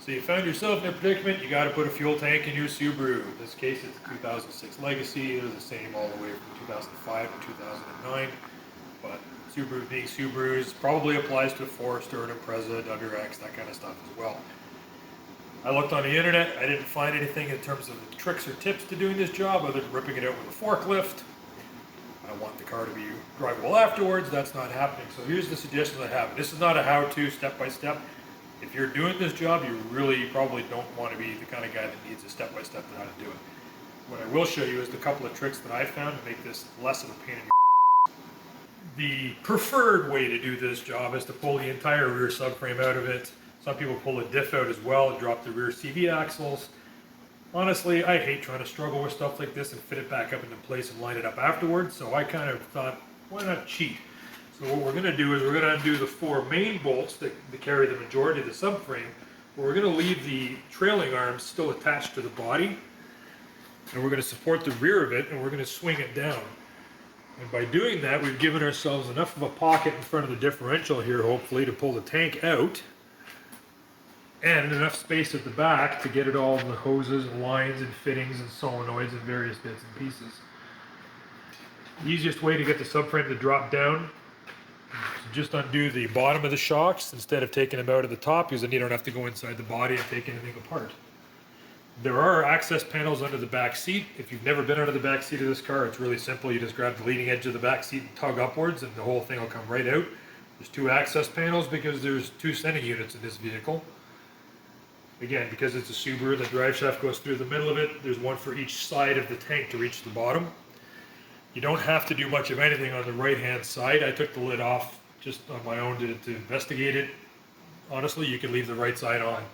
So you found yourself in a predicament, you got to put a fuel tank in your Subaru. In this case, it's a 2006 Legacy. They're the same all the way from 2005 to 2009. But Subaru being Subarus probably applies to a Forester, an Impreza, WRX, that kind of stuff as well. I looked on the internet, I didn't find anything in terms of tricks or tips to doing this job other than ripping it out with a forklift. I want the car to be drivable afterwards, that's not happening. So here's the suggestions I have. This is not a how-to step-by-step. If you're doing this job, you really probably don't want to be the kind of guy that needs a step-by-step on how to do it. What I will show you is the couple of tricks that I found to make this less of a pain in your. The preferred way to do this job is to pull the entire rear subframe out of it. Some people pull the diff out as well and drop the rear CV axles. Honestly, I hate trying to struggle with stuff like this and fit it back up into place and line it up afterwards, so I kind of thought, why not cheat? So what we're going to do is we're going to undo the four main bolts that carry the majority of the subframe, but we're going to leave the trailing arms still attached to the body, and we're going to support the rear of it, and we're going to swing it down. And by doing that, we've given ourselves enough of a pocket in front of the differential here, hopefully, to pull the tank out, and enough space at the back to get it all in the hoses and lines and fittings and solenoids and various bits and pieces. The easiest way to get the subframe to drop down is just undo the bottom of the shocks instead of taking them out of the top, because then you don't have to go inside the body and take anything apart. There are access panels under the back seat. If you've never been under the back seat of this car, it's really simple. You just grab the leading edge of the back seat and tug upwards and the whole thing will come right out. There's two access panels because there's two sending units in this vehicle. Again, because it's a Subaru, the drive shaft goes through the middle of it. There's one for each side of the tank to reach the bottom. You don't have to do much of anything on the right-hand side. I took the lid off just on my own to investigate it. Honestly, you can leave the right side on.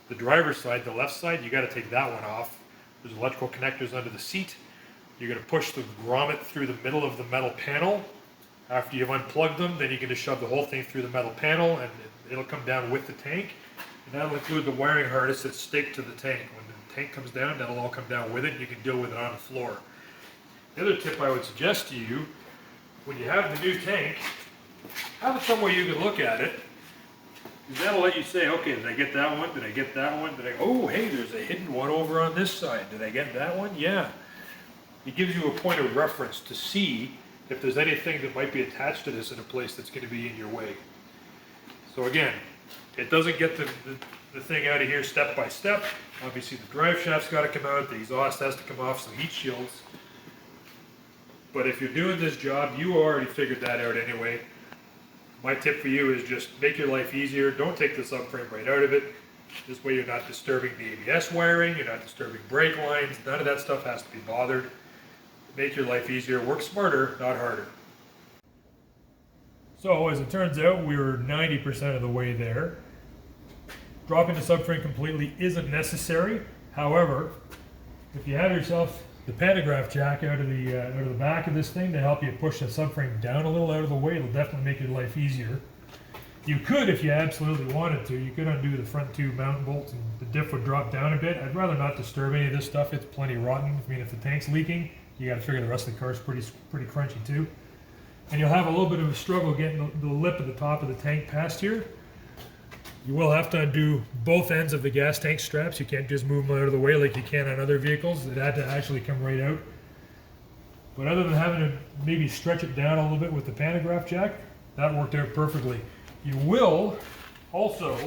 The driver's side, the left side, you got to take that one off. There's electrical connectors under the seat. You're going to push the grommet through the middle of the metal panel. After you've unplugged them, then you can just shove the whole thing through the metal panel and it'll come down with the tank. And that'll include the wiring harness that's staked to the tank. When the tank comes down, that'll all come down with it and you can deal with it on the floor. The other tip I would suggest to you, when you have the new tank, have it somewhere you can look at it. Because that'll let you say, okay, did I get that one? Did I get that one? Oh, hey, there's a hidden one over on this side. Did I get that one? Yeah. It gives you a point of reference to see if there's anything that might be attached to this in a place that's going to be in your way. So again, it doesn't get the thing out of here step by step. Obviously the drive shaft's got to come out, the exhaust has to come off, some heat shields. But if you're doing this job, you already figured that out anyway. My tip for you is just make your life easier. Don't take the subframe right out of it. This way you're not disturbing the ABS wiring, you're not disturbing brake lines, none of that stuff has to be bothered. Make your life easier, work smarter, not harder. So as it turns out, we were 90% of the way there. Dropping the subframe completely isn't necessary. However, if you have yourself the pantograph jack out of the back of this thing to help you push the subframe down a little out of the way, it'll definitely make your life easier. You could, if you absolutely wanted to, you could undo the front two mounting bolts and the diff would drop down a bit. I'd rather not disturb any of this stuff. It's plenty rotten. I mean, if the tank's leaking, you got to figure the rest of the car's pretty crunchy too. And you'll have a little bit of a struggle getting the lip at the top of the tank past here. You will have to undo both ends of the gas tank straps. You can't just move them out of the way like you can on other vehicles. It had to actually come right out. But other than having to maybe stretch it down a little bit with the pantograph jack, that worked out perfectly. You will also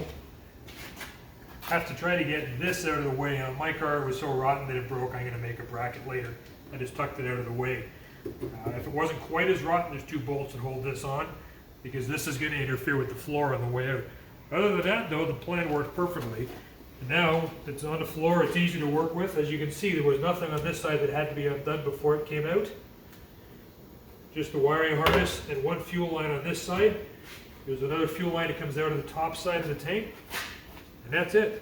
have to try to get this out of the way. Now, my car was so rotten that it broke. I'm going to make a bracket later. I just tucked it out of the way. If it wasn't quite as rotten, there's two bolts that hold this on, because this is going to interfere with the floor on the way out. Other than that, though, the plan worked perfectly. And now it's on the floor, it's easy to work with. As you can see, there was nothing on this side that had to be undone before it came out. Just the wiring harness and one fuel line on this side. There's another fuel line that comes out of the top side of the tank. And that's it.